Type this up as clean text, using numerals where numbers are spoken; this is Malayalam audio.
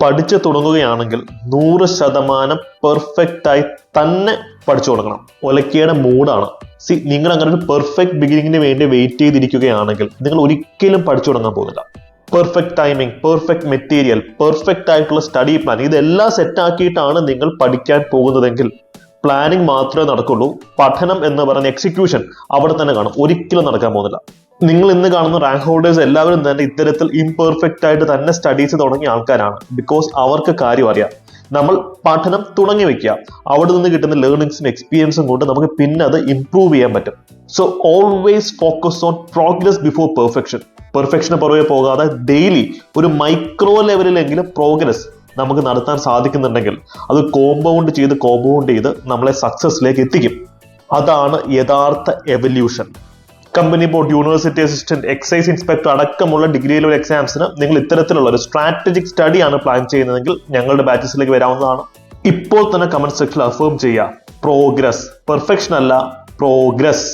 പഠിച്ചു തുടങ്ങുകയാണെങ്കിൽ 100% പെർഫെക്റ്റായി തന്നെ പഠിച്ചു തുടങ്ങണം. ഒലക്കയുടെ മൂടാണ്. നിങ്ങൾ അങ്ങനെ ഒരു പെർഫെക്റ്റ് ബിഗിനിങ്ങിന് വേണ്ടി വെയിറ്റ് ചെയ്തിരിക്കുകയാണെങ്കിൽ നിങ്ങൾ ഒരിക്കലും പഠിച്ചു തുടങ്ങാൻ പോകുന്നില്ല. Perfect timing, perfect material, perfect ആയിട്ടുള്ള സ്റ്റഡി പ്ലാൻ, ഇതെല്ലാം സെറ്റ് ആക്കിയിട്ടാണ് നിങ്ങൾ പഠിക്കാൻ പോകുന്നതെങ്കിൽ പ്ലാനിങ് മാത്രമേ നടക്കുള്ളൂ. പഠനം എന്ന് പറയുന്ന എക്സിക്യൂഷൻ അവിടെ തന്നെ കാണും. ഒരിക്കലും നടക്കാൻ പോകുന്നില്ല. നിങ്ങൾ ഇന്ന് കാണുന്ന റാങ്ക് ഹോൾഡേഴ്സ് എല്ലാവരും തന്നെ ഇത്തരത്തിൽ ഇംപെർഫെക്റ്റ് ആയിട്ട് തന്നെ സ്റ്റഡീസ് തുടങ്ങിയ ആൾക്കാരാണ്. ബിക്കോസ് അവർക്ക് കാര്യം അറിയാം. നമ്മൾ പഠനം തുടങ്ങി വെക്കുക, അവിടെ നിന്ന് കിട്ടുന്ന ലേണിംഗ്സും എക്സ്പീരിയൻസും കൊണ്ട് നമുക്ക് പിന്നെ അത് ഇംപ്രൂവ് ചെയ്യാൻ പറ്റും. So always focus on progress before perfection. Perfection പുറകെ പോകാതെ ഡെയിലി ഒരു മൈക്രോ ലെവലിലെങ്കിലും പ്രോഗ്രസ് നമുക്ക് നടത്താൻ സാധിക്കുന്നുണ്ടെങ്കിൽ അത് കോമ്പൗണ്ട് ചെയ്ത് നമ്മളെ സക്സസിലേക്ക് എത്തിക്കും. അതാണ് യഥാർത്ഥ evolution. Company board, university assistant, excise inspector അടക്കമുള്ള ഡിഗ്രി ലെവൽ എക്സാംസിന് നിങ്ങൾ ഇത്തരത്തിലുള്ള ഒരു സ്ട്രാറ്റജിക് സ്റ്റഡിയാണ് പ്ലാൻ ചെയ്യുന്നതെങ്കിൽ ഞങ്ങളുടെ ബാച്ചസിലേക്ക് വരാവുന്നതാണ്. ഇപ്പോൾ തന്നെ കമന്റ് സെക്ഷനിൽ അഫേം ചെയ്യുക, പ്രോഗ്രസ്, പെർഫെക്ഷൻ അല്ല, പ്രോഗ്രസ്.